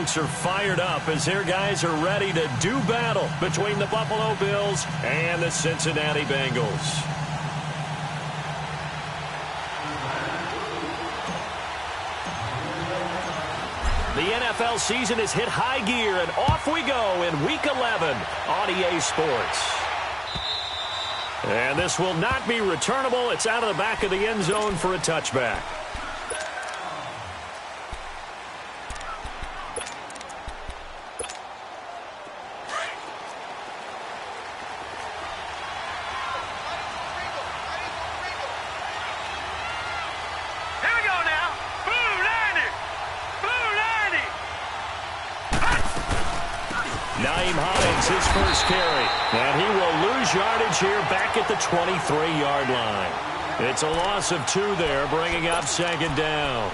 folks are fired up as their guys are ready to do battle between the Buffalo Bills and the Cincinnati Bengals. The NFL season has hit high gear, and off we go in Week 11 on EA Sports. And this will not be returnable. It's out of the back of the end zone for a touchback. His first carry, and he will lose yardage here back at the 23-yard line. It's a loss of 2 there, bringing up second down.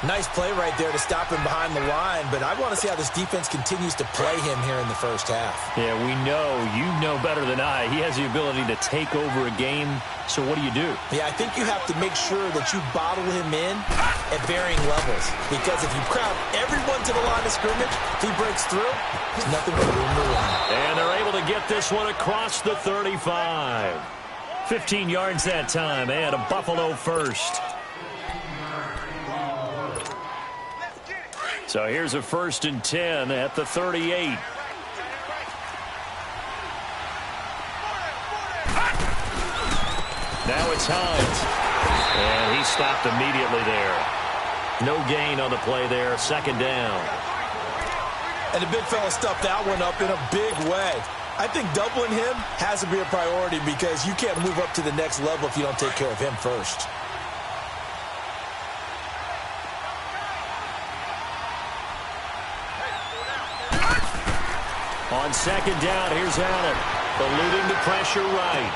Nice play right there to stop him behind the line, but I want to see how this defense continues to play him here in the first half. Yeah, we know. You know better than I. He has the ability to take over a game, so what do you do? Yeah, I think you have to make sure that you bottle him in at varying levels, because if you crowd everyone to the line of scrimmage, if he breaks through, there's nothing but room to run. And they're able to get this one across the 35. 15 yards that time, and a Buffalo first. So here's a 1st and 10 at the 38. Now it's Hines. And he stopped immediately there. No gain on the play there. Second down. And the big fella stuffed that one up in a big way. I think doubling him has to be a priority because you can't move up to the next level if you don't take care of him first. On second down, here's Allen, eluding the pressure right.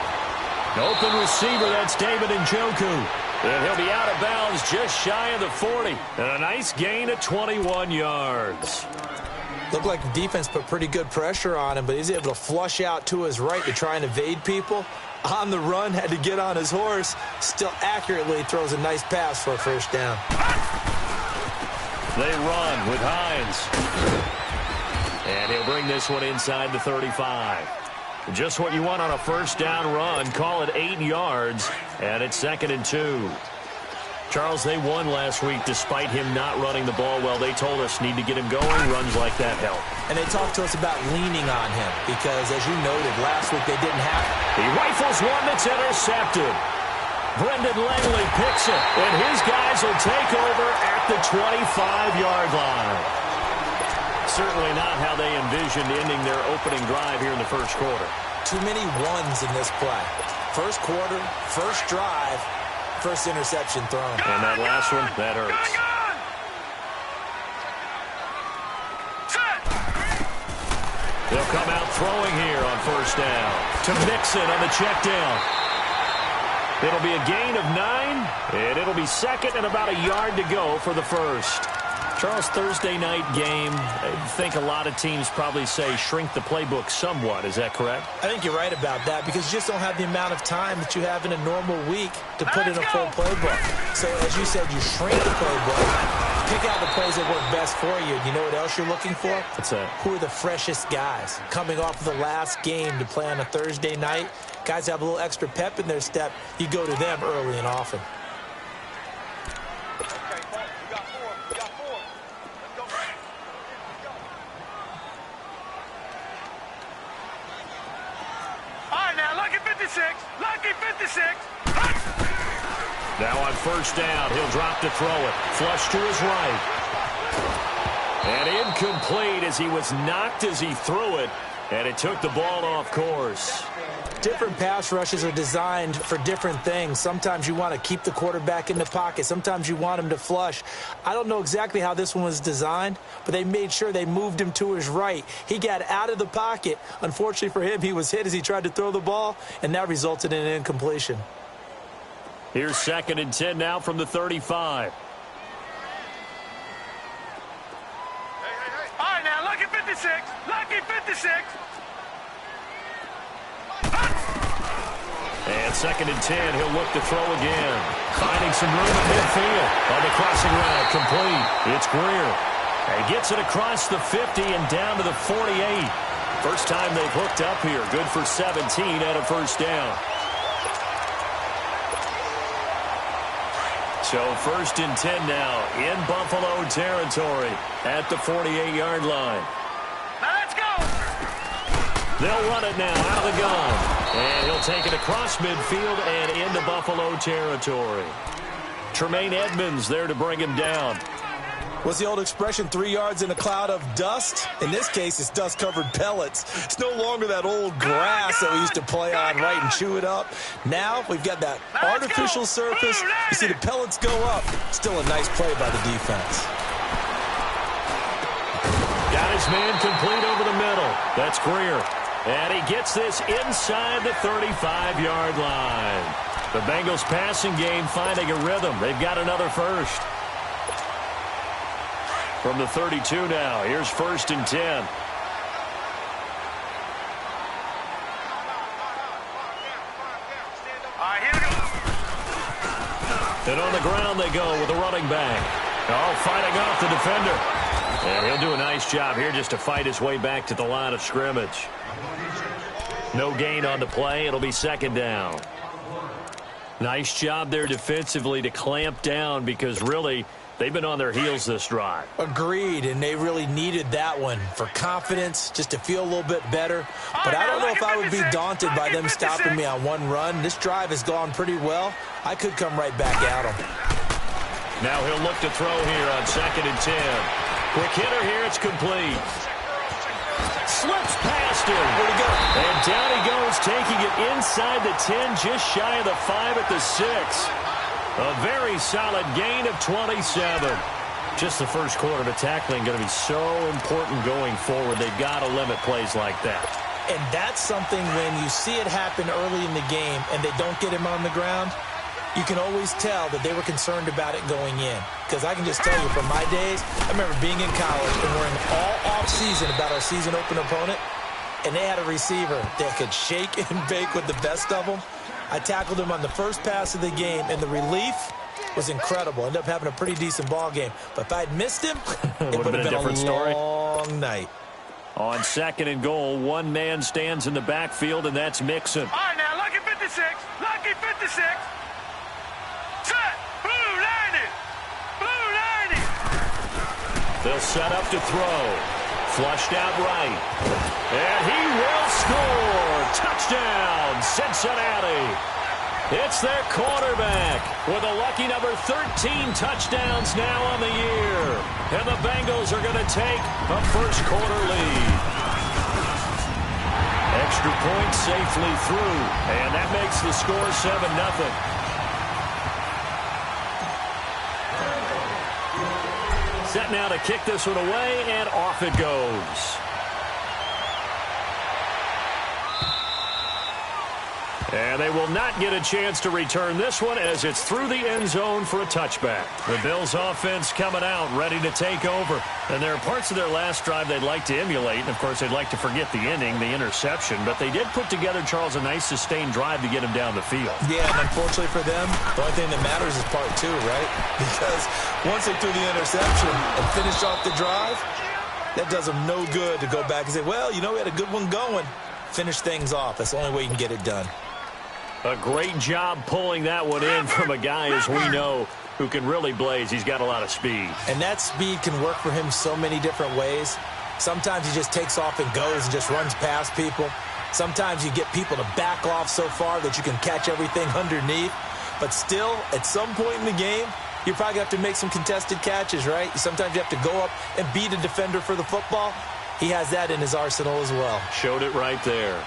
An open receiver, that's David Njoku. And he'll be out of bounds just shy of the 40. And a nice gain of 21 yards. Looked like the defense put pretty good pressure on him, but he's able to flush out to his right to try and evade people. On the run, had to get on his horse. Still accurately throws a nice pass for a first down. They run with Hines. And he'll bring this one inside the 35. Just what you want on a first down run. Call it 8 yards, and it's 2nd and 2. Charles, they won last week despite him not running the ball well. They told us need to get him going. Runs like that help. And they talked to us about leaning on him because, as you noted, last week they didn't have it. He rifles one that's intercepted. Brendan Langley picks it, and his guys will take over at the 25-yard line. Certainly not how they envisioned ending their opening drive here in the first quarter. Too many ones in this play. First quarter, first drive, first interception thrown. And that last one, that hurts. They'll come out throwing here on first down. To Mixon on the check down. It'll be a gain of 9, and it'll be second and about a yard to go for the first. Charles, Thursday night game, I think a lot of teams probably say shrink the playbook somewhat. Is that correct? I think you're right about that because you just don't have the amount of time that you have in a normal week to put in a full playbook. So, as you said, you shrink the playbook, pick out the plays that work best for you. You know what else you're looking for? What's that? Who are the freshest guys coming off of the last game to play on a Thursday night? Guys have a little extra pep in their step. You go to them early and often. Now on first down, he'll drop to throw it. Flush to his right. And incomplete as he was knocked as he threw it. And it took the ball off course. Different pass rushes are designed for different things. Sometimes you want to keep the quarterback in the pocket. Sometimes you want him to flush. I don't know exactly how this one was designed, but they made sure they moved him to his right. He got out of the pocket. Unfortunately for him, he was hit as he tried to throw the ball, and that resulted in an incompletion. Here's 2nd and 10 now from the 35. All right, now, lucky 56. Lucky 56. And 2nd and 10, he'll look to throw again. Finding some room in midfield. On the crossing route, complete. It's Greer. And gets it across the 50 and down to the 48. First time they've hooked up here. Good for 17 and a first down. So first and 10 now in Buffalo territory at the 48-yard line. Now let's go. They'll run it now out of the gun. And he'll take it across midfield and into Buffalo territory. Tremaine Edmonds there to bring him down. What's the old expression, 3 yards in a cloud of dust? In this case, it's dust-covered pellets. It's no longer that old grass that we used to play on, right, and chew it up. Now we've got that artificial surface. You see the pellets go up. Still a nice play by the defense. Got his man complete over the middle. That's Greer. And he gets this inside the 35-yard line. The Bengals passing game finding a rhythm. They've got another first. From the 32 now, here's first and 10. All right, here we go. And on the ground they go with the running back. Oh, fighting off the defender. And he'll do a nice job here just to fight his way back to the line of scrimmage. No gain on the play. It'll be second down. Nice job there defensively to clamp down because really they've been on their heels this drive. Agreed, and they really needed that one for confidence, just to feel a little bit better. But I don't know if I would be daunted by them stopping me on one run. This drive has gone pretty well. I could come right back at them. Now he'll look to throw here on second and 10. Quick hitter here, it's complete. Slips past him. Where'd he go? And down he goes, taking it inside the 10, just shy of the 5 at the 6. A very solid gain of 27. Just the first quarter, but tackling going to be so important going forward. They've got to limit plays like that. And that's something when you see it happen early in the game and they don't get him on the ground, you can always tell that they were concerned about it going in. Because I can just tell you from my days, I remember being in college and worrying all off-season about our season open opponent, and they had a receiver that could shake and bake with the best of them. I tackled him on the first pass of the game, and the relief was incredible. Ended up having a pretty decent ball game. But if I'd missed him, it would have been a different long night. On second and goal, one man stands in the backfield, and that's Mixon. All right, now, lucky 56. Lucky 56. Set. Blue landed. Blue landed. They'll set up to throw. Flushed out right. And he will score. Touchdown, Cincinnati. It's their quarterback with a lucky number 13 touchdowns now on the year. And the Bengals are going to take a first quarter lead. Extra point safely through. And that makes the score 7-0. Set now to kick this one away, and off it goes. And they will not get a chance to return this one as it's through the end zone for a touchback. The Bills offense coming out, ready to take over. And there are parts of their last drive they'd like to emulate. And, of course, they'd like to forget the inning, the interception. But they did put together, Charles, a nice sustained drive to get him down the field. Yeah, and unfortunately for them, the only thing that matters is part two, right? Because once they threw the interception and finished off the drive, that does them no good to go back and say, well, you know, we had a good one going. Finish things off. That's the only way you can get it done. A great job pulling that one in from a guy, as we know, who can really blaze. He's got a lot of speed. And that speed can work for him so many different ways. Sometimes he just takes off and goes and just runs past people. Sometimes you get people to back off so far that you can catch everything underneath. But still, at some point in the game, you probably have to make some contested catches, right? Sometimes you have to go up and beat a defender for the football. He has that in his arsenal as well. Showed it right there.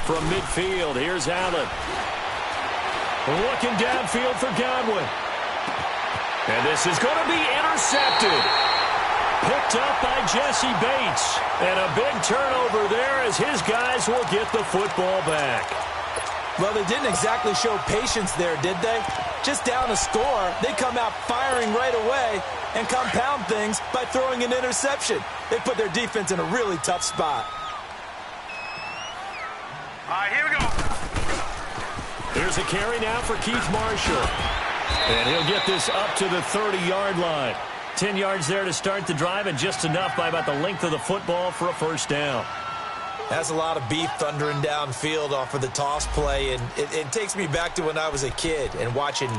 From midfield, here's Allen. Looking downfield for Godwin. And this is going to be intercepted. Picked up by Jesse Bates. And a big turnover there as his guys will get the football back. Well, they didn't exactly show patience there, did they? Just down a score, they come out firing right away and compound things by throwing an interception. They put their defense in a really tough spot. All right, here we go. Here's a carry now for Keith Marshall. And he'll get this up to the 30-yard line. 10 yards there to start the drive, and just enough by about the length of the football for a first down. That's a lot of beef thundering downfield off of the toss play, and it takes me back to when I was a kid and watching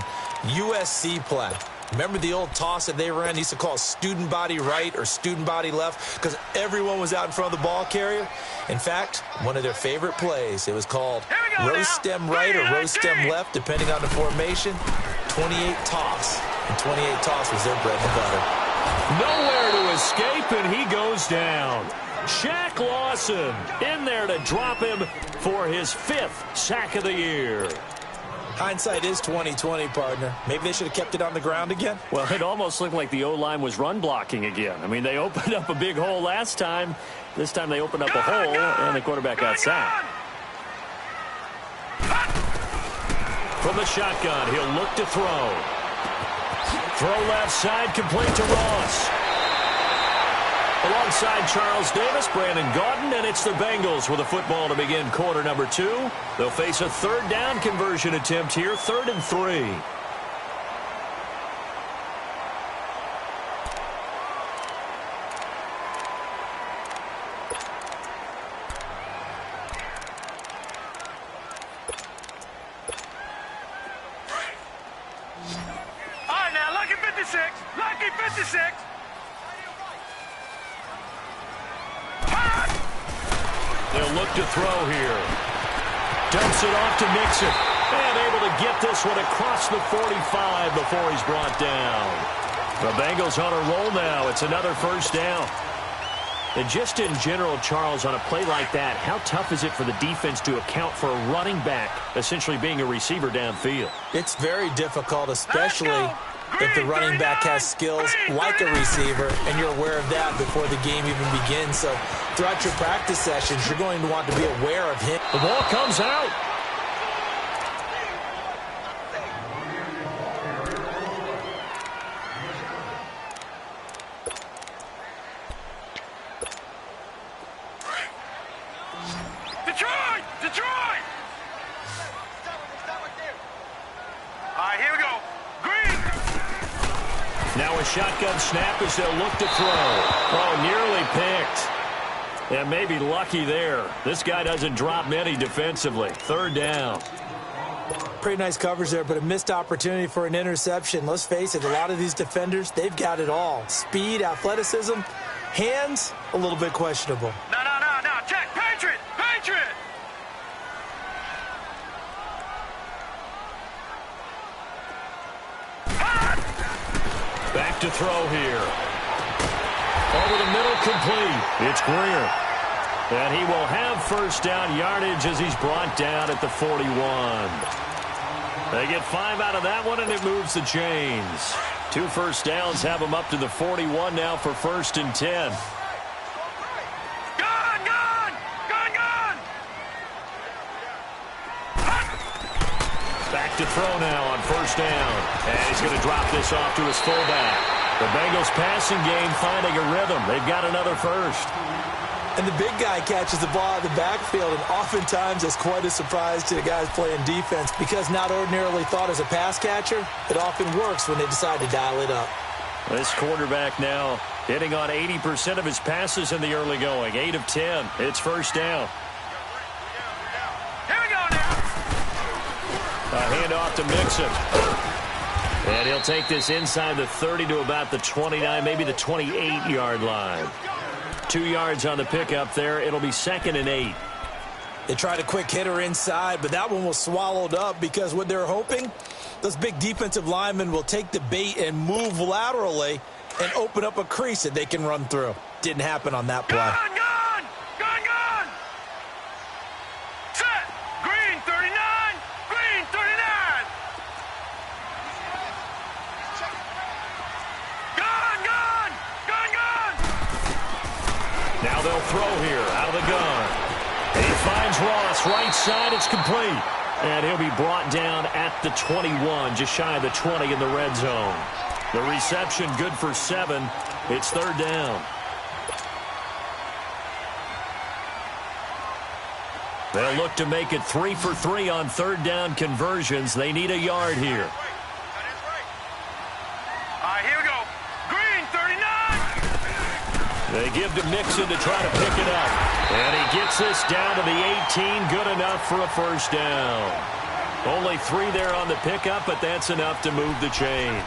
USC play. Remember the old toss that they ran? They used to call student body right or student body left because everyone was out in front of the ball carrier. In fact, one of their favorite plays, it was called rose stem right or rose stem left, depending on the formation. 28 toss. And 28 toss was their bread and butter. Nowhere to escape, and he goes down. Shaq Lawson in there to drop him for his 5th sack of the year. Hindsight is 20/20, partner. Maybe they should have kept it on the ground again. Well, it almost looked like the O-line was run blocking again. I mean, they opened up a big hole last time. This time they opened up a hole, and the quarterback got sacked. From the shotgun, he'll look to throw. Throw left side, complete to Ross. Alongside Charles Davis, Brandon Gaudin, and it's the Bengals with a football to begin quarter number 2. They'll face a third down conversion attempt here, 3rd and 3. All right, now, lucky 56. Lucky 56. They'll look to throw here. Dumps it off to Mixon. And able to get this one across the 45 before he's brought down. The Bengals on a roll now. It's another first down. And just in general, Charles, on a play like that, how tough is it for the defense to account for a running back essentially being a receiver downfield? It's very difficult, especially if the running back has skills like a receiver, and you're aware of that before the game even begins. So throughout your practice sessions, you're going to want to be aware of him. The ball comes out. Detroit! Detroit! All right, here we go. Green! Now a shotgun snap as they'll look to throw. Oh, nearly picked. And maybe lucky there. This guy doesn't drop many defensively. 3rd down. Pretty nice coverage there, but a missed opportunity for an interception. Let's face it, a lot of these defenders, they've got it all. Speed, athleticism, hands, a little bit questionable. No. Check. Patriot! Patriot! Back to throw here. Over the middle, complete. It's Greer. And he will have first down yardage as he's brought down at the 41. They get 5 out of that one, and it moves the chains. 2 first downs have them up to the 41 now for 1st and 10. Back to throw now on first down. And he's going to drop this off to his fullback. The Bengals passing game finding a rhythm. They've got another first. And the big guy catches the ball out of the backfield, and oftentimes it's quite a surprise to the guys playing defense because not ordinarily thought as a pass catcher, it often works when they decide to dial it up. This quarterback now hitting on 80% of his passes in the early going. 8 of 10. It's first down. Here we go now. A handoff to Mixon. And he'll take this inside the 30 to about the 29, maybe the 28-yard line. 2 yards on the pickup there. It'll be 2nd and 8. They tried a quick hitter inside, but that one was swallowed up because what they're hoping, those big defensive linemen will take the bait and move laterally and open up a crease that they can run through. Didn't happen on that play. Gun! Set! Green 39! Green 39! Gun! Now they'll throw here out of the gun. He finds Ross right side. It's complete. And he'll be brought down at the 21, just shy of the 20 in the red zone. The reception good for 7. It's 3rd down. They'll look to make it 3 for 3 on 3rd down conversions. They need a yard here. They give to Mixon to try to pick it up. And he gets this down to the 18. Good enough for a first down. Only 3 there on the pickup, but that's enough to move the chains.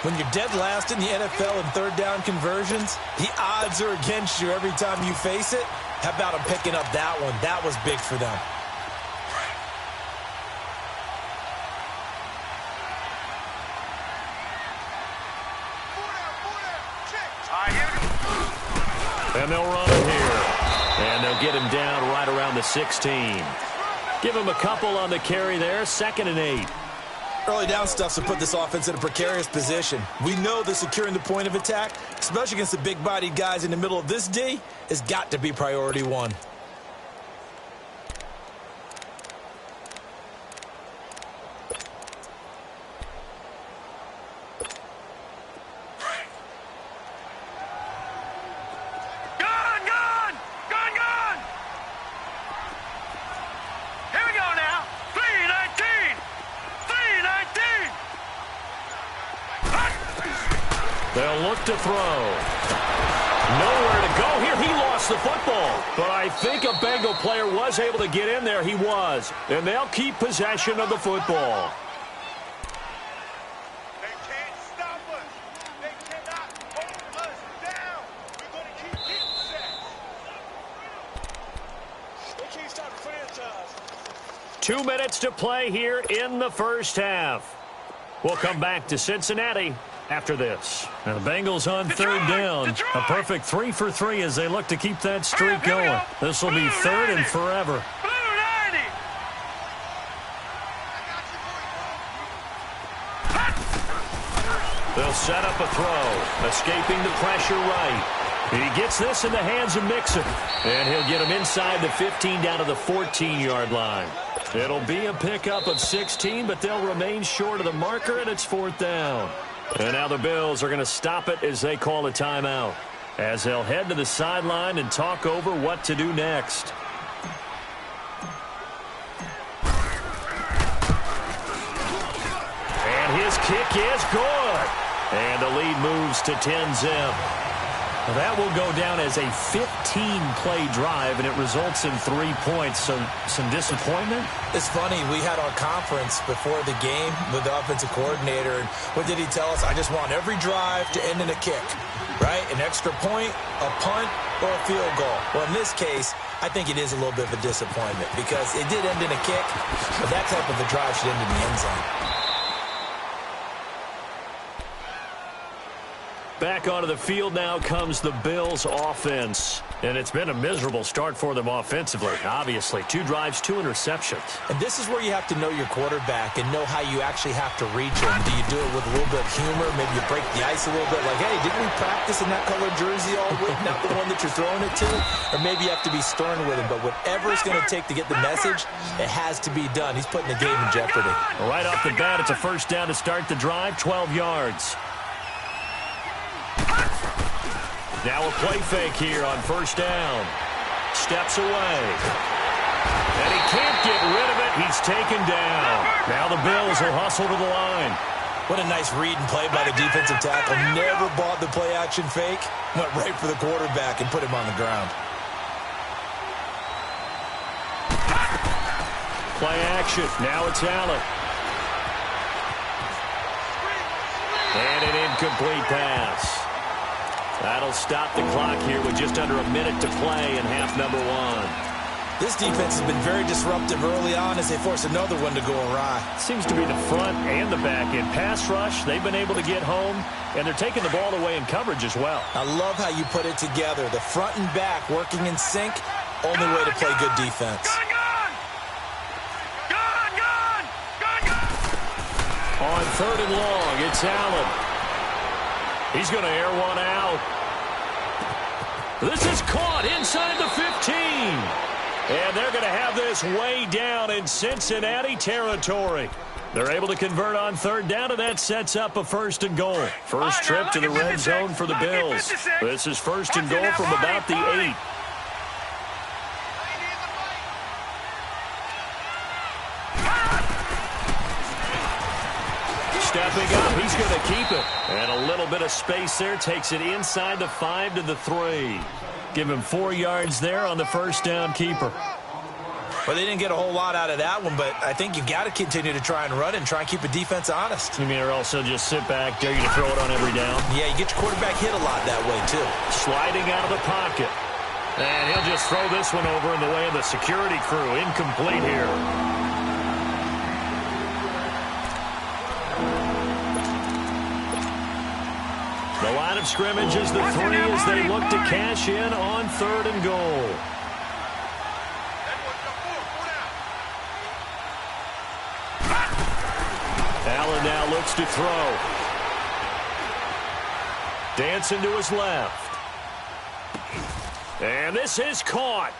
When you're dead last in the NFL in third down conversions, the odds are against you every time you face it. How about them picking up that one? That was big for them. And they'll run him here. And they'll get him down right around the 16. Give him a couple on the carry there. 2nd and 8. Early down stuffs will put this offense in a precarious position. We know that securing the point of attack, especially against the big-bodied guys in the middle of this D, has got to be priority 1. They'll look to throw. Nowhere to go here. He lost the football. But I think a Bengal player was able to get in there. He was. And they'll keep possession of the football. They can't stop us. They cannot hold us down. We're going to keep getting sacks. They can't stop the franchise. 2 minutes to play here in the first half. We'll come back to Cincinnati after this. Now the Bengals on third down. A perfect 3 for 3 as they look to keep that streak going. This will be third and forever. They'll set up a throw. Escaping the pressure right. He gets this in the hands of Mixon. And he'll get him inside the 15 down to the 14-yard line. It'll be a pickup of 16, but they'll remain short of the marker, and it's 4th down. And now the Bills are going to stop it as they call a timeout, as they'll head to the sideline and talk over what to do next. And his kick is good. And the lead moves to 10-zip. That will go down as a 15-play drive, and it results in 3 points. So some disappointment? It's funny. We had our conference before the game with the offensive coordinator. And what did he tell us? I just want every drive to end in a kick, right? An extra point, a punt, or a field goal. Well, in this case, I think it is a little bit of a disappointment because it did end in a kick, but that type of a drive should end in the end zone. Back onto the field now comes the Bills offense. And it's been a miserable start for them offensively, obviously. 2 drives, 2 interceptions. And this is where you have to know your quarterback and know how you actually have to reach him. Do you do it with a little bit of humor? Maybe you break the ice a little bit like, hey, didn't we practice in that color jersey all week, not the one that you're throwing it to? Or maybe you have to be stern with him. But whatever it's going to take to get the message, it has to be done. He's putting the game in jeopardy. Right off the bat, it's a first down to start the drive, 12 yards. Now a play fake here on first down. Steps away. And he can't get rid of it. He's taken down. Now the Bills will hustle to the line. What a nice read and play by the defensive tackle. Never bought the play-action fake. Went right for the quarterback and put him on the ground. Play action. Now it's Allen. And an incomplete pass. That'll stop the clock here with just under a minute to play in half number 1. This defense has been very disruptive early on as they force another one to go awry. Seems to be the front and the back end. Pass rush, they've been able to get home, and they're taking the ball away in coverage as well. I love how you put it together. The front and back working in sync, only way to play good defense. On 3rd and long, it's Allen. He's going to air one out. This is caught inside the 15. And they're going to have this way down in Cincinnati territory. They're able to convert on 3rd down, and that sets up a 1st and goal. First trip to the red zone for the Bills. This is 1st and goal from about the 8. Stepping up, he's going to keep it. And a little bit of space there takes it inside the 5 to the 3. Give him 4 yards there on the first down keeper. Well, they didn't get a whole lot out of that one, but I think you got to continue to try and run and try and keep a defense honest. You mean, or also just sit back, dare you to throw it on every down? Yeah, you get your quarterback hit a lot that way, too. Sliding out of the pocket. And he'll just throw this one over in the way of the security crew. Incomplete here. The line of scrimmage is the 3 as they look to cash in on 3rd and goal. Allen now looks to throw. Dancing to his left. And this is caught.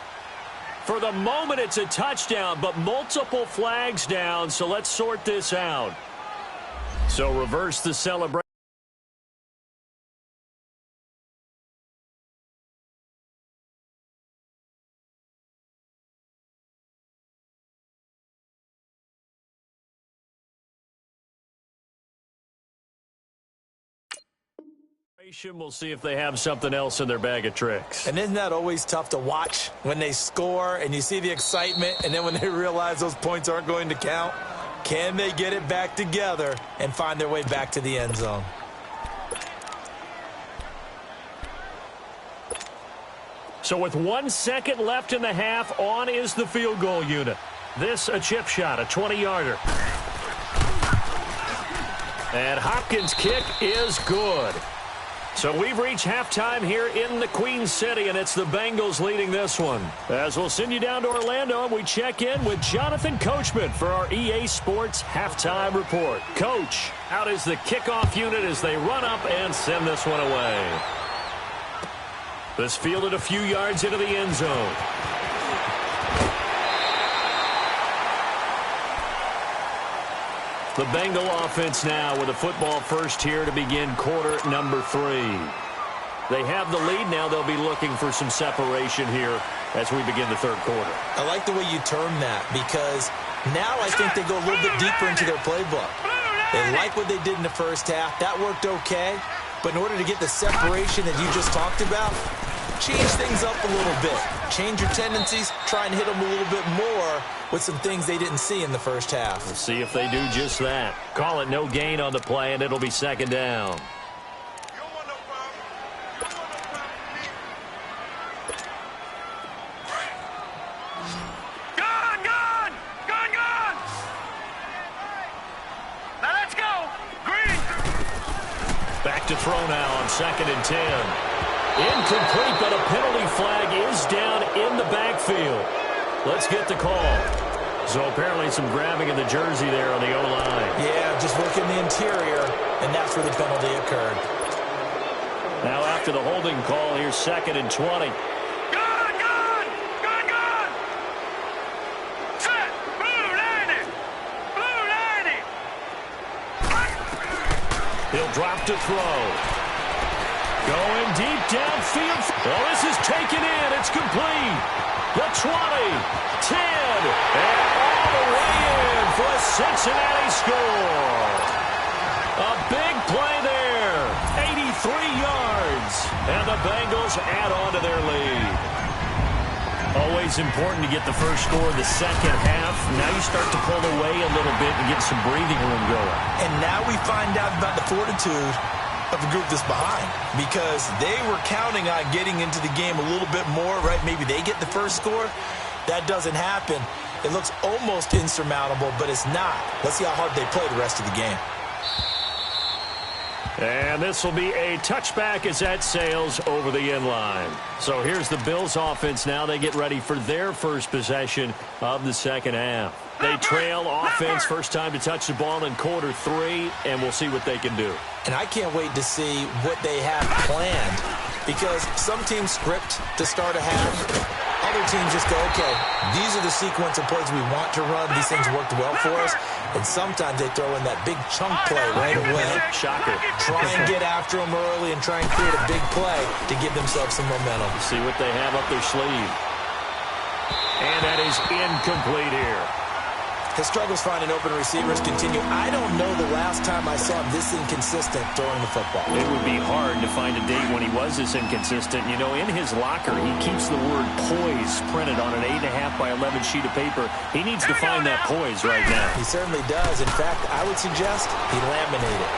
For the moment, it's a touchdown, but multiple flags down, so let's sort this out. So reverse the celebration. We'll see if they have something else in their bag of tricks. And isn't that always tough to watch when they score and you see the excitement, and then when they realize those points aren't going to count? Can they get it back together and find their way back to the end zone? So with 1 second left in the half, on is the field goal unit. This a chip shot, a 20-yarder. And Hopkins' kick is good. So we've reached halftime here in the Queen City, and it's the Bengals leading this one. As we'll send you down to Orlando, and we check in with Jonathan Coachman for our EA Sports Halftime Report. Coach, out is the kickoff unit as they run up and send this one away. This fielded a few yards into the end zone. The Bengal offense now with a football first here to begin quarter number 3. They have the lead now. They'll be looking for some separation here as we begin the third quarter. I like the way you term that, because now I think they go a little bit deeper into their playbook. They like what they did in the first half. That worked okay. But in order to get the separation that you just talked about, change things up a little bit. Change your tendencies. Try and hit them a little bit more with some things they didn't see in the first half. We'll see if they do just that. Call it no gain on the play, and it'll be second down. Gone, gone! Gone, gone! Now let's go! Green! Back to throw now on 2nd and 10. Incomplete, but a penalty flag is down in the backfield. Let's get the call. So apparently some grabbing in the jersey there on the O-line. Yeah, just working the interior, and that's where the penalty occurred. Now after the holding call, here's 2nd and 20. Gone, gone! Gone, gone! Set! Blue landing! Blue landing! He'll drop to throw. Going deep downfield. Well, this is taken in. It's complete. The 20, 10, and all the way in for a Cincinnati score. A big play there, 83 yards, and the Bengals add on to their lead. Always important to get the first score of the second half. Now you start to pull away a little bit and get some breathing room going. And now we find out about the fortitude of the group that's behind, because they were counting on getting into the game a little bit more, right? Maybe they get the first score. That doesn't happen. It looks almost insurmountable, but it's not. Let's see how hard they play the rest of the game. And this will be a touchback as that sails over the end line. So here's the Bills offense now. They get ready for their first possession of the second half. They trail offense, first time to touch the ball in quarter 3, and we'll see what they can do. And I can't wait to see what they have planned, because some teams script to start a half. Other teams just go, okay, these are the sequence of plays we want to run. These things worked well for us. And sometimes they throw in that big chunk play right away. Shocker. Try and get after them early and try and create a big play to give themselves some momentum. See what they have up their sleeve. And that is incomplete here. His struggles finding open receivers continue. I don't know the last time I saw him this inconsistent throwing the football. It would be hard to find a date when he was this inconsistent. You know, in his locker, he keeps the word poise printed on an 8.5 by 11 sheet of paper. He needs to find that poise right now. He certainly does. In fact, I would suggest he laminate it.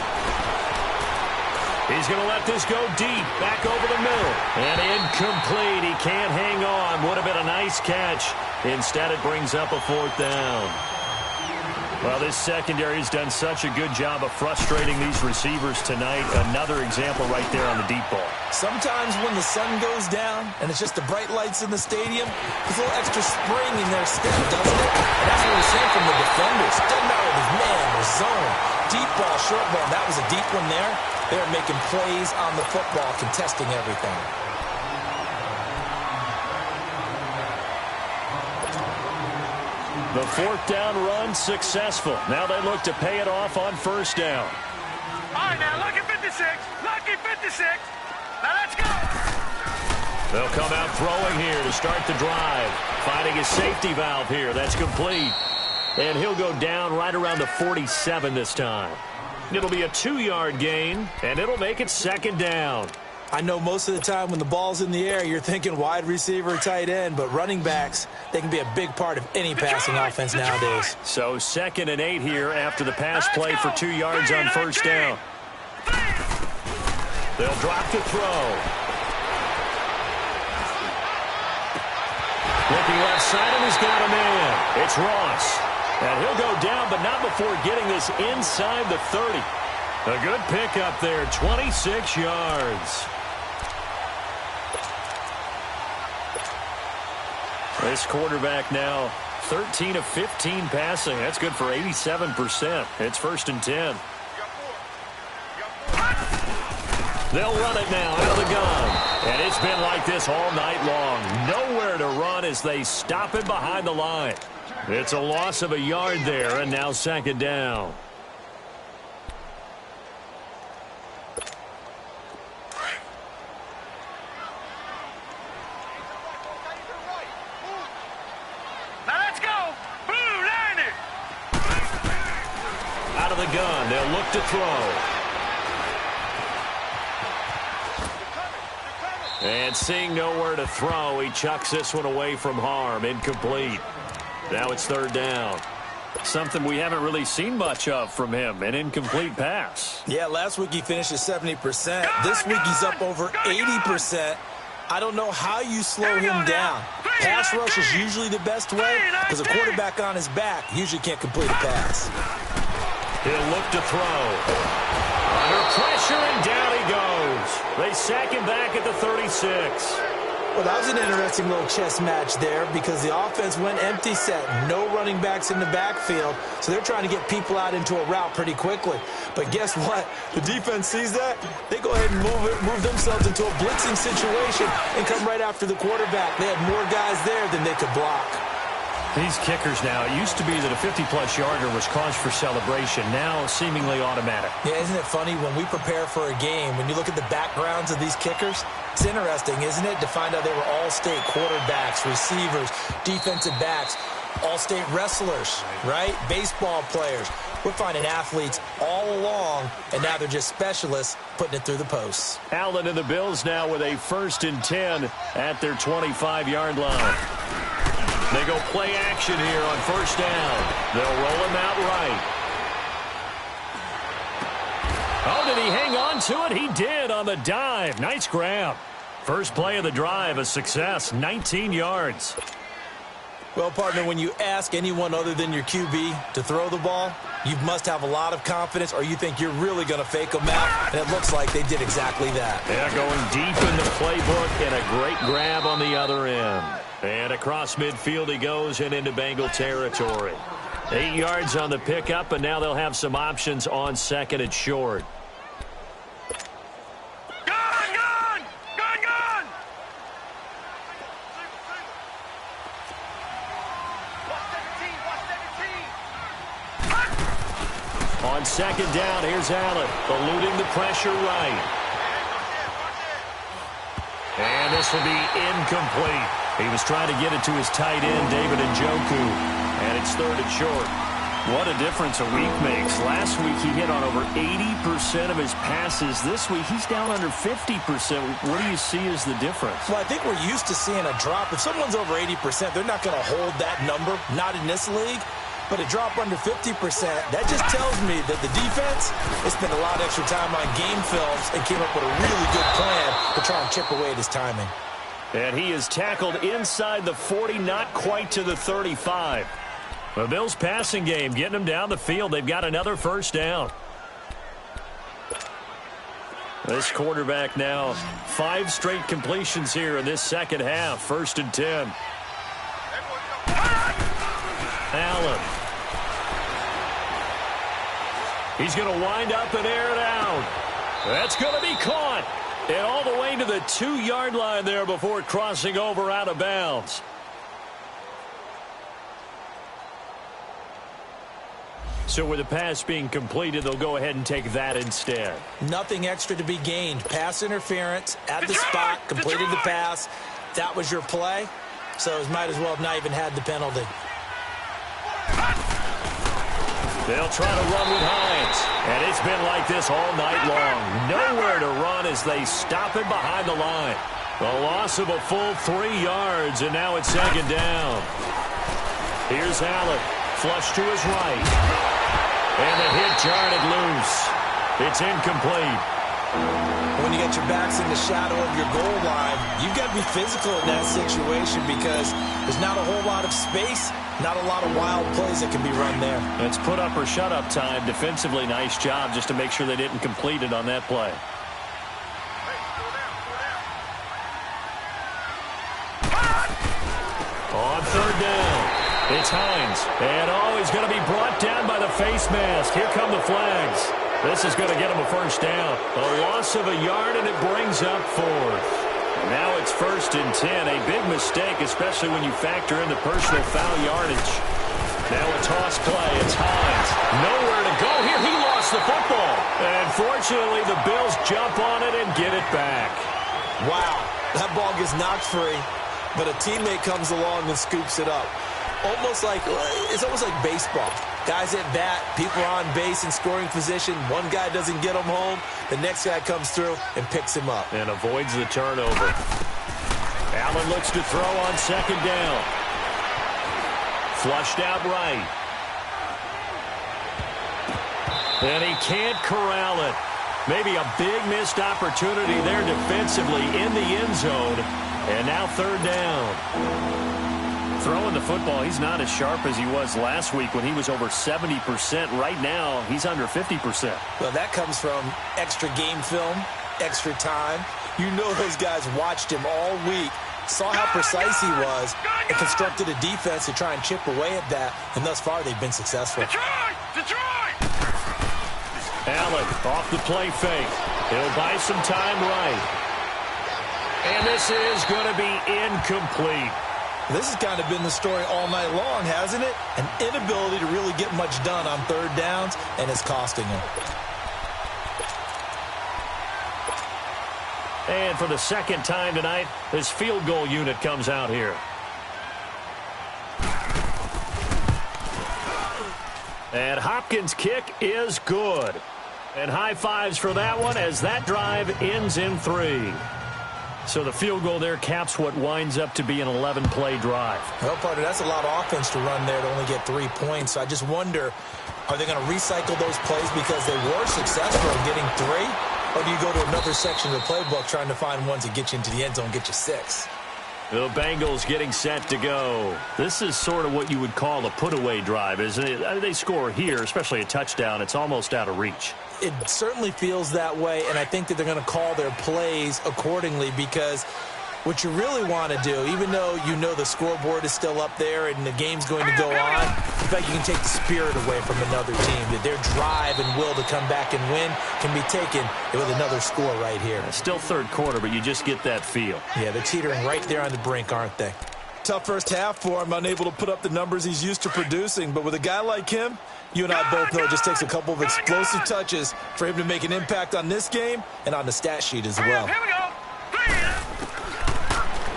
He's going to let this go deep, back over the middle. And incomplete. He can't hang on. Would have been a nice catch. Instead, it brings up a 4th down. Well, this secondary has done such a good job of frustrating these receivers tonight. Another example right there on the deep ball. Sometimes when the sun goes down and it's just the bright lights in the stadium, there's a little extra spring in their step, doesn't it? And that's what we're seeing from the defenders. Doesn't matter if it's man or zone. Deep ball, short ball. That was a deep one there. They're making plays on the football, contesting everything. The 4th down run successful. Now they look to pay it off on 1st down. All right, now, lucky 56. Lucky 56. Now, let's go. They'll come out throwing here to start the drive. Finding his safety valve here. That's complete. And he'll go down right around the 47 this time. It'll be a 2-yard gain, and it'll make it 2nd down. I know most of the time when the ball's in the air, you're thinking wide receiver, tight end, but running backs, they can be a big part of any passing offense nowadays. So 2nd and 8 here after the pass play for 2 yards on 1st down. They'll drop to throw. Looking left side, and he's got a man. It's Ross. And he'll go down, but not before getting this inside the 30. A good pickup there, 26 yards. This quarterback now 13 of 15 passing. That's good for 87%. It's 1st and 10. They'll run it now out of the gun. And it's been like this all night long. Nowhere to run as they stop it behind the line. It's a loss of a yard there, and now 2nd down. Out of the gun, they'll look to throw. And seeing nowhere to throw, he chucks this one away from harm. Incomplete. Now it's 3rd down. Something we haven't really seen much of from him, an incomplete pass. Yeah, last week he finished at 70%. This week he's up over 80%. I don't know how you slow him down. Pass rush is usually the best way because a quarterback on his back usually can't complete a pass. He'll look to throw. Under pressure, and down he goes. They sack him back at the 36. Well, that was an interesting little chess match there because the offense went empty set. No running backs in the backfield, so they're trying to get people out into a route pretty quickly. But guess what? The defense sees that. They go ahead and move themselves into a blitzing situation and come right after the quarterback. They had more guys there than they could block. These kickers now, it used to be that a 50-plus yarder was cause for celebration. Now seemingly automatic. Yeah, isn't it funny when we prepare for a game, when you look at the backgrounds of these kickers, it's interesting, isn't it, to find out they were all-state quarterbacks, receivers, defensive backs, all-state wrestlers, right? Baseball players. We're finding athletes all along, and now they're just specialists putting it through the posts. Allen and the Bills now with a 1st and 10 at their 25-yard line. They go play action here on 1st down. They'll roll him out right. Oh, did he hang on to it? He did on the dive. Nice grab. First play of the drive, a success, 19 yards. Well, partner, when you ask anyone other than your QB to throw the ball, you must have a lot of confidence or you think you're really going to fake them out, and it looks like they did exactly that. Yeah, going deep in the playbook and a great grab on the other end. And across midfield he goes and into Bengal territory. 8 yards on the pickup, and now they'll have some options on 2nd and short. On 2nd down, here's Allen, eluding the pressure right. And this will be incomplete. He was trying to get it to his tight end, David Njoku. And It's 3rd and short. What a difference a week makes. Last week he hit on over 80% of his passes. This week he's down under 50%. What do you see as the difference? Well, I think we're used to seeing a drop. If someone's over 80%, they're not going to hold that number, not in this league. But a drop under 50%, that just tells me that the defense has spent a lot of extra time on game films and came up with a really good plan to try and chip away at his timing. And he is tackled inside the 40, not quite to the 35. The Bills' passing game getting them down the field. They've got another 1st down. This quarterback now 5 straight completions here in this second half. 1st and 10. Allen. He's going to wind up and air it out. That's going to be caught. And all the way to the 2-yard line there before crossing over out of bounds. So with the pass being completed, they'll go ahead and take that instead. Nothing extra to be gained. Pass interference at the spot, completed the pass. That was your play. So it might as well have not even had the penalty. They'll try to run with Hines. And it's been like this all night long. Nowhere to run as they stop him behind the line. A loss of a full 3 yards, and now it's 2nd down. Here's Allen. Flush to his right. And the hit jarred it loose. It's incomplete. When you get your backs in the shadow of your goal line, you've got to be physical in that situation because there's not a whole lot of space, not a lot of wild plays that can be run there. It's put up or shut up time. Defensively, nice job just to make sure they didn't complete it on that play. On 3rd down, it's Hines. And he's going to be brought down by the face mask. Here come the flags. This is going to get him a 1st down. A loss of a yard, and it brings up 4th. Now it's 1st and 10. A big mistake, especially when you factor in the personal foul yardage. Now a toss play. It's Hines. Nowhere to go here. He lost the football. And fortunately, the Bills jump on it and get it back. Wow. That ball gets knocked free, but a teammate comes along and scoops it up. It's almost like baseball. Guys at bat, people are on base in scoring position. One guy doesn't get him home. The next guy comes through and picks him up. And avoids the turnover. Allen looks to throw on 2nd down. Flushed out right. And he can't corral it. Maybe a big missed opportunity there defensively in the end zone. And now 3rd down. Throwing the football, he's not as sharp as he was last week when he was over 70%. Right now, he's under 50%. Well, that comes from extra game film, extra time. You know those guys watched him all week, saw how precise he was, and constructed a defense to try and chip away at that. And thus far, they've been successful. Detroit! Allen off the play fake. He'll buy some time right. And this is going to be incomplete. This has kind of been the story all night long, hasn't it? An inability to really get much done on 3rd downs, and it's costing him. And for the 2nd time tonight, this field goal unit comes out here. And Hopkins' kick is good. And high fives for that one as that drive ends in 3. So the field goal there caps what winds up to be an 11-play drive. Well, partner, that's a lot of offense to run there to only get 3 points. So I just wonder, are they going to recycle those plays because they were successful in getting 3? Or do you go to another section of the playbook trying to find ones that get you into the end zone and get you 6? The Bengals getting set to go. This is sort of what you would call a put-away drive, isn't it? I mean, they score here, especially a touchdown. It's almost out of reach. It certainly feels that way, and I think that they're going to call their plays accordingly because what you really want to do, even though you know the scoreboard is still up there and the game's going to go on, in fact, you can take the spirit away from another team. That their drive and will to come back and win can be taken with another score right here. It's still 3rd quarter, but you just get that feel. Yeah, they're teetering right there on the brink, aren't they? Tough first half for him, unable to put up the numbers he's used to producing. But with a guy like him, you and I both know it just takes a couple of explosive touches for him to make an impact on this game and on the stat sheet as well. Here we go.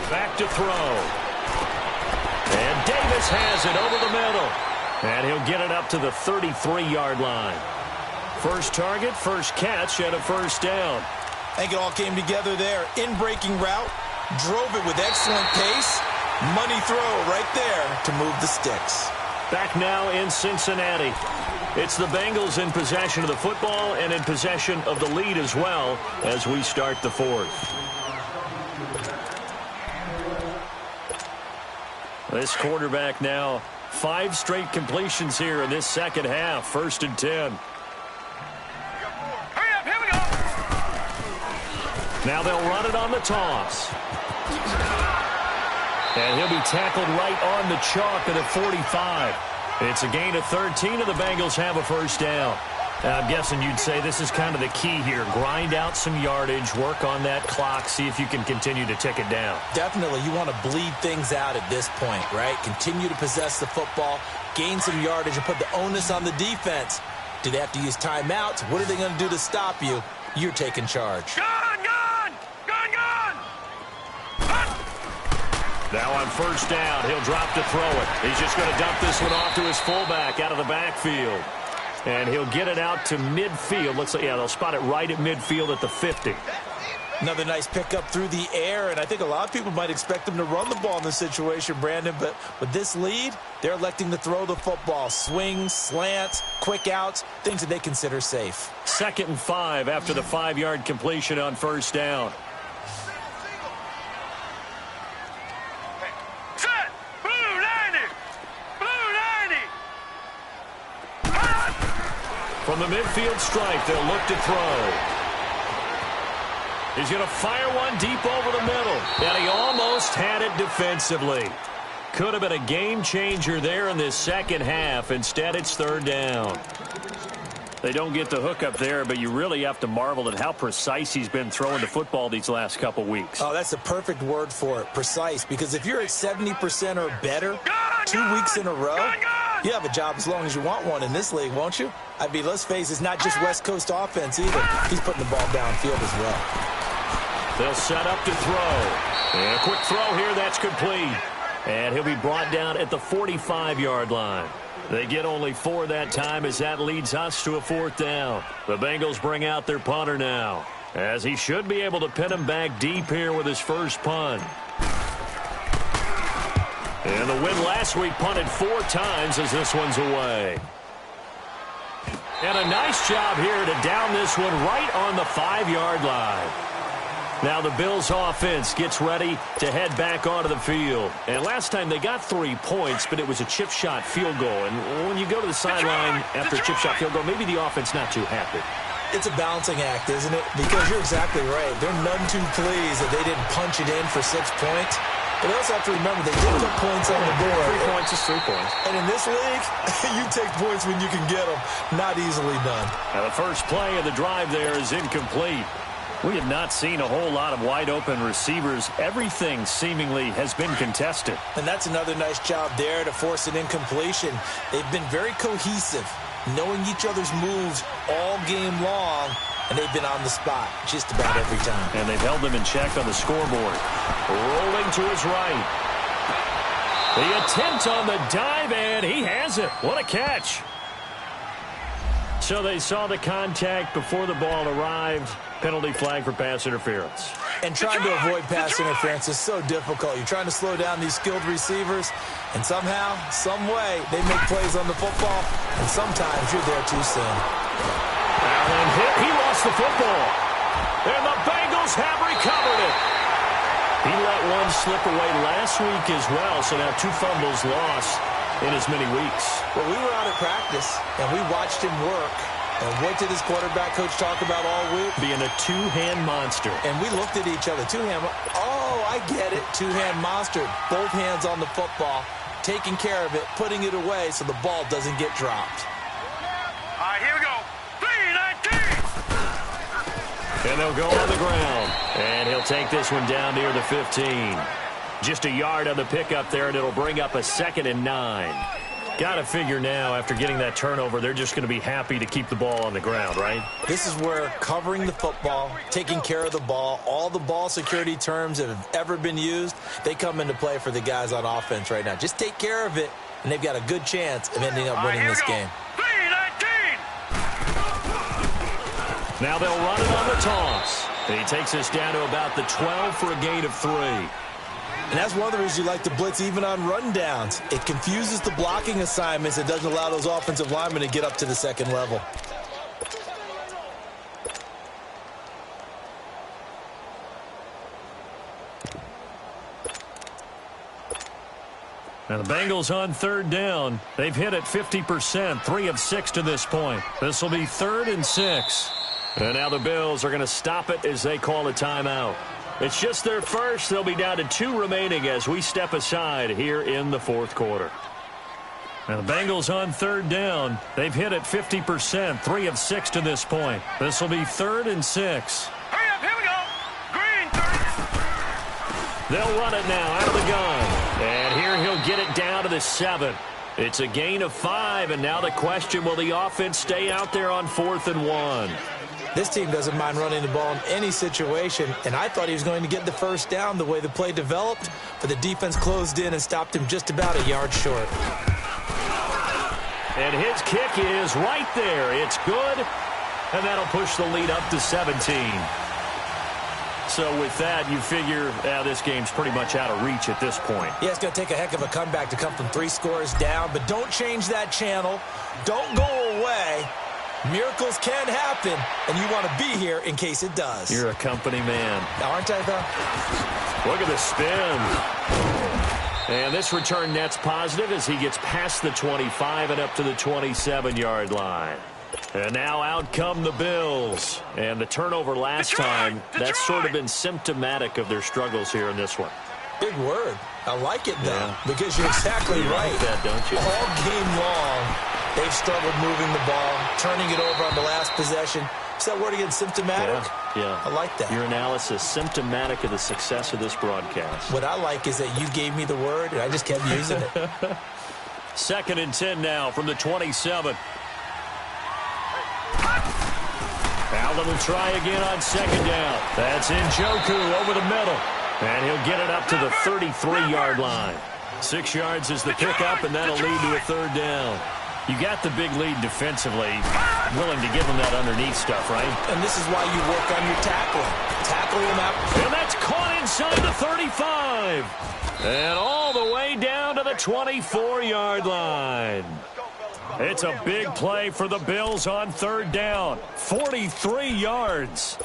Back to throw. And Davis has it over the middle. And he'll get it up to the 33-yard line. First target, first catch, and a first down. I think it all came together there. In-breaking route, drove it with excellent pace. Money throw right there to move the sticks. Back now in Cincinnati. It's the Bengals in possession of the football and in possession of the lead as well as we start the fourth. This quarterback now 5 straight completions here in this second half. 1st and 10. Hurry up, here we go. Now they'll run it on the toss. And he'll be tackled right on the chalk at the 45. It's a gain of 13, and the Bengals have a first down. Now, I'm guessing you'd say this is kind of the key here. Grind out some yardage, work on that clock, see if you can continue to tick it down. Definitely. You want to bleed things out at this point, right? Continue to possess the football, gain some yardage, and put the onus on the defense. Do they have to use timeouts? What are they going to do to stop you? You're taking charge. Gun! Now on first down, he'll drop to throw it. He's just going to dump this one off to his fullback out of the backfield. And he'll get it out to midfield. Looks like, yeah, they'll spot it right at midfield at the 50. Another nice pickup through the air, and I think a lot of people might expect them to run the ball in this situation, Brandon, but with this lead, they're electing to throw the football. Swings, slants, quick outs, things that they consider safe. 2nd and 5 after the 5-yard completion on first down. From the midfield stripe, they'll look to throw. He's going to fire one deep over the middle. And he almost had it defensively. Could have been a game changer there in this second half. Instead, it's 3rd down. They don't get the hook up there, but you really have to marvel at how precise he's been throwing the football these last couple weeks. Oh, that's a perfect word for it, precise, because if you're at 70% or better 2 weeks in a row, you have a job as long as you want one in this league, won't you? I mean, let's face it, it's not just West Coast offense either. He's putting the ball downfield as well. They'll set up to throw. And a quick throw here, that's complete. And he'll be brought down at the 45-yard line. They get only 4 that time as that leads us to a 4th down. The Bengals bring out their punter now, as he should be able to pin him back deep here with his first punt. And the win last week punted 4 times as this one's away. And a nice job here to down this one right on the 5-yard line. Now the Bills offense gets ready to head back onto the field. And last time they got 3 points, but it was a chip shot field goal. And when you go to the sideline after a chip shot field goal, maybe the offense not too happy. It's a balancing act, isn't it? Because you're exactly right. They're none too pleased that they didn't punch it in for 6 points. But they also have to remember they did put points on the board. 3 points is 3 points. And in this league, you take points when you can get them. Not easily done. Now the first play of the drive there is incomplete. We have not seen a whole lot of wide-open receivers. Everything seemingly has been contested. And that's another nice job there to force an incompletion. They've been very cohesive, knowing each other's moves all game long, and they've been on the spot just about every time. And they've held them in check on the scoreboard. Rolling to his right. The attempt on the dive, and he has it. What a catch. So they saw the contact before the ball arrived. Penalty flag for pass interference. And trying to avoid pass interference is so difficult. You're trying to slow down these skilled receivers, and somehow, some way, they make plays on the football, and sometimes you're there too soon. Allen hit. He lost the football. And the Bengals have recovered it. He let one slip away last week as well, so now 2 fumbles lost in as many weeks. Well, we were out at practice, and we watched him work. And what did his quarterback coach talk about all week? Being a 2-hand monster. And we looked at each other. 2-hand. Oh, I get it. 2-hand monster. Both hands on the football, taking care of it, putting it away so the ball doesn't get dropped. All right, here we go. 3-19. And they'll go on the ground. And he'll take this one down near the 15. Just a yard on the pickup there, and it'll bring up a 2nd and 9. Got to figure now, after getting that turnover, they're just going to be happy to keep the ball on the ground, right? This is where covering the football, taking care of the ball, all the ball security terms that have ever been used, they come into play for the guys on offense right now. Just take care of it, and they've got a good chance of ending up winning this game. 3-19. Now they'll run it on the toss. And he takes us down to about the 12 for a gain of 3. And that's one of the reasons you like to blitz even on rundowns. It confuses the blocking assignments. It doesn't allow those offensive linemen to get up to the second level. Now the Bengals on third down. They've hit it 50%, 3 of 6 to this point. This will be 3rd and 6. And now the Bills are going to stop it as they call a timeout. It's just their first. They'll be down to 2 remaining as we step aside here in the 4th quarter. Now the Bengals on third down. They've hit it 50%, 3 of 6 to this point. This will be 3rd and 6. Hurry up, here we go. Green, 30. They'll run it now out of the gun. And here he'll get it down to the 7. It's a gain of 5, and now the question, will the offense stay out there on 4th and 1? This team doesn't mind running the ball in any situation, and I thought he was going to get the first down the way the play developed, but the defense closed in and stopped him just about a yard short. And his kick is right there. It's good, and that'll push the lead up to 17. So with that, you figure this game's pretty much out of reach at this point. Yeah, it's going to take a heck of a comeback to come from 3 scores down, but don't change that channel. Don't go away. Miracles can happen, and you want to be here in case it does. You're a company man. Aren't I, though? Look at the spin. And this return net's positive as he gets past the 25 and up to the 27-yard line. And now out come the Bills. And the turnover last time, that's sort of been symptomatic of their struggles here in this one. Big word. I like it, though, because you're exactly right. Like that, don't you? All game long, they've struggled moving the ball, turning it over on the last possession. Is that word again, symptomatic? Yeah. I like that. Your analysis, symptomatic of the success of this broadcast. What I like is that you gave me the word, and I just kept using it. 2nd and 10 now from the 27. Allen will try again on 2nd down. That's Njoku over the middle. And he'll get it up to the 33-yard line. 6 yards is the pickup, and that'll lead to a 3rd down. You got the big lead defensively. Willing to give them that underneath stuff, right? And this is why you work on your tackling. Tackle them out. And that's caught inside the 35. And all the way down to the 24-yard line. It's a big play for the Bills on 3rd down. 43 yards.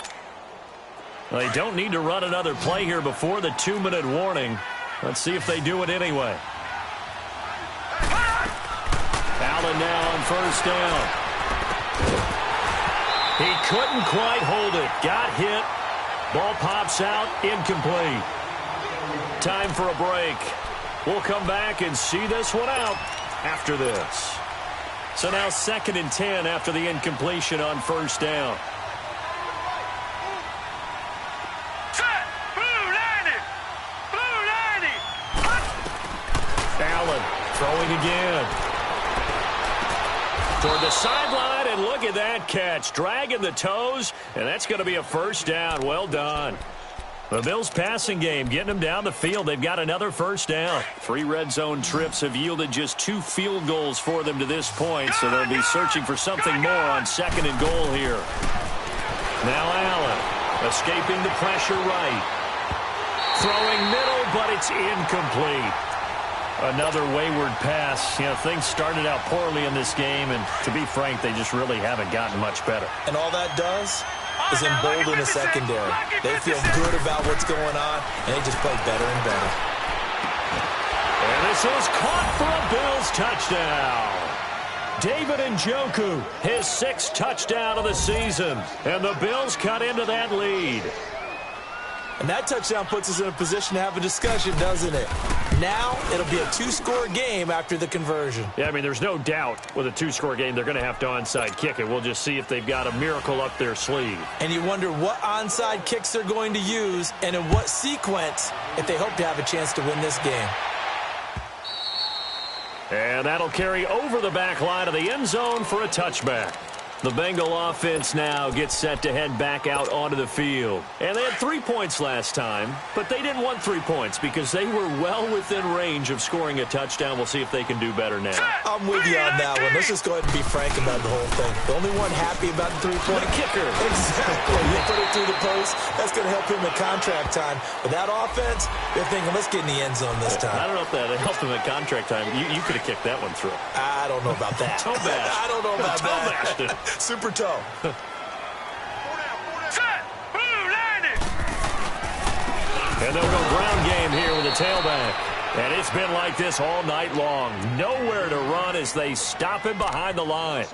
Well, they don't need to run another play here before the 2-minute warning. Let's see if they do it anyway. Allen now on 1st down. He couldn't quite hold it. Got hit. Ball pops out. Incomplete. Time for a break. We'll come back and see this one out after this. So now 2nd and 10 after the incompletion on 1st down. Set. Blue 90. Blue 90. Allen throwing again. Toward the sideline, and look at that catch. Dragging the toes, and that's going to be a 1st down. Well done. The Bills' passing game, getting them down the field. They've got another 1st down. 3 red zone trips have yielded just 2 field goals for them to this point, so they'll be searching for something more on 2nd and goal here. Now Allen, escaping the pressure right. Throwing middle, but it's incomplete. Another wayward pass. You know, things started out poorly in this game, and to be frank, they just really haven't gotten much better. And all that does is embolden the secondary. They feel good about what's going on, and they just play better and better. And this is caught for a Bills touchdown. David Njoku, his 6th touchdown of the season, and the Bills cut into that lead. And that touchdown puts us in a position to have a discussion, doesn't it? Now it'll be a 2-score game after the conversion. Yeah, I mean, there's no doubt with a 2-score game they're going to have to onside kick it. We'll just see if they've got a miracle up their sleeve. And you wonder what onside kicks they're going to use and in what sequence if they hope to have a chance to win this game. And that'll carry over the back line of the end zone for a touchback. The Bengal offense now gets set to head back out onto the field. And they had 3 points last time, but they didn't want 3 points because they were well within range of scoring a touchdown. We'll see if they can do better now. I'm with you on that one. Let's just go ahead and be frank about the whole thing. The only one happy about the three-point kicker. Exactly. You put it through the post. That's going to help him in contract time. But that offense, they're thinking, let's get in the end zone this time. I don't know if that helped him at contract time. You could have kicked that one through. I don't know about that. Toe bash. I don't know about that. Bashed it. Super toe. Set. Blue line it. And they'll go ground game here with a tailback. And it's been like this all night long. Nowhere to run as they stop him behind the line.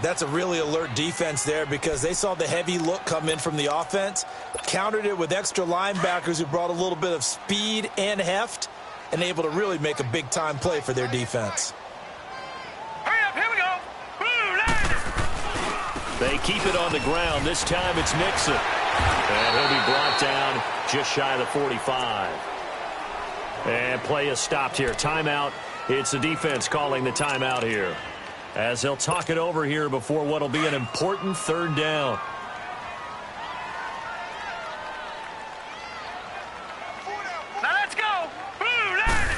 That's a really alert defense there because they saw the heavy look come in from the offense, countered it with extra linebackers who brought a little bit of speed and heft, and able to really make a big-time play for their defense. Hurry up, here we go. Blue line it. They keep it on the ground. This time it's Mixon. And he'll be brought down just shy of the 45. And play is stopped here. Timeout. It's the defense calling the timeout here, as they'll talk it over here before what will be an important third down. Now let's go. Blue line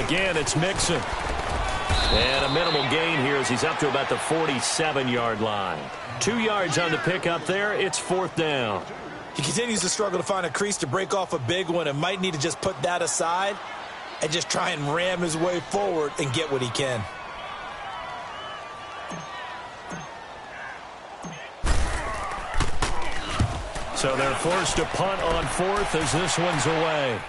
it. Again, it's Mixon. And a minimal gain here as he's up to about the 47-yard line. 2 yards on the pickup there. It's fourth down. He continues to struggle to find a crease to break off a big one and might need to just put that aside and just try and ram his way forward and get what he can. So they're forced to punt on fourth as this one's away.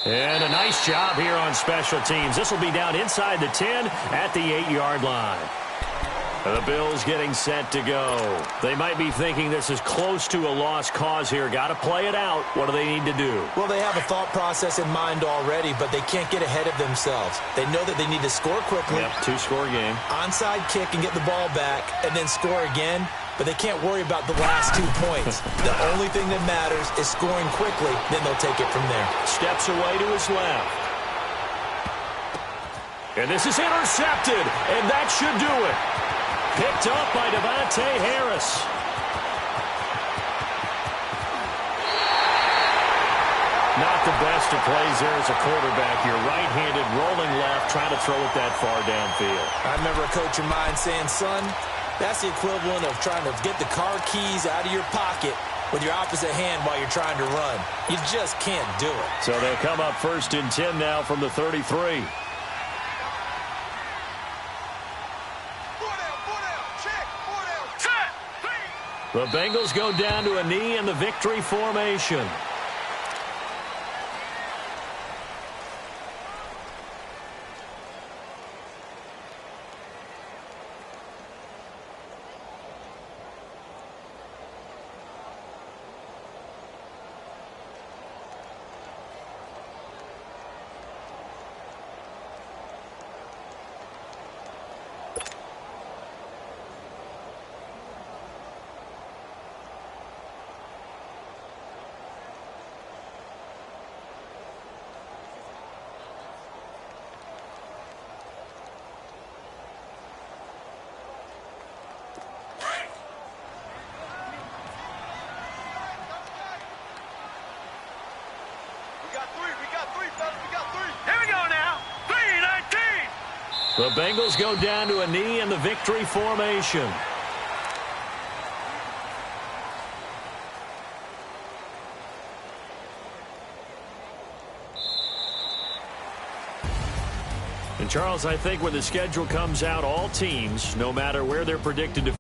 And a nice job here on special teams. This will be down inside the 10 at the 8-yard line. The Bills getting set to go. They might be thinking this is close to a lost cause here. Got to play it out. What do they need to do? Well, they have a thought process in mind already, but they can't get ahead of themselves. They know that they need to score quickly. Yep, 2-score game. Onside kick and get the ball back and then score again. But they can't worry about the last 2 points. The only thing that matters is scoring quickly. Then they'll take it from there. Steps away to his left. And this is intercepted. And that should do it. Picked up by Devontae Harris. Not the best of plays there as a quarterback. You're right-handed, rolling left, trying to throw it that far downfield. I remember a coach of mine saying, son, that's the equivalent of trying to get the car keys out of your pocket with your opposite hand while you're trying to run. You just can't do it. So they'll come up first and 10 now from the 33. The Bengals go down to a knee in the victory formation. The Bengals go down to a knee in the victory formation. And Charles, I think when the schedule comes out, all teams, no matter where they're predicted to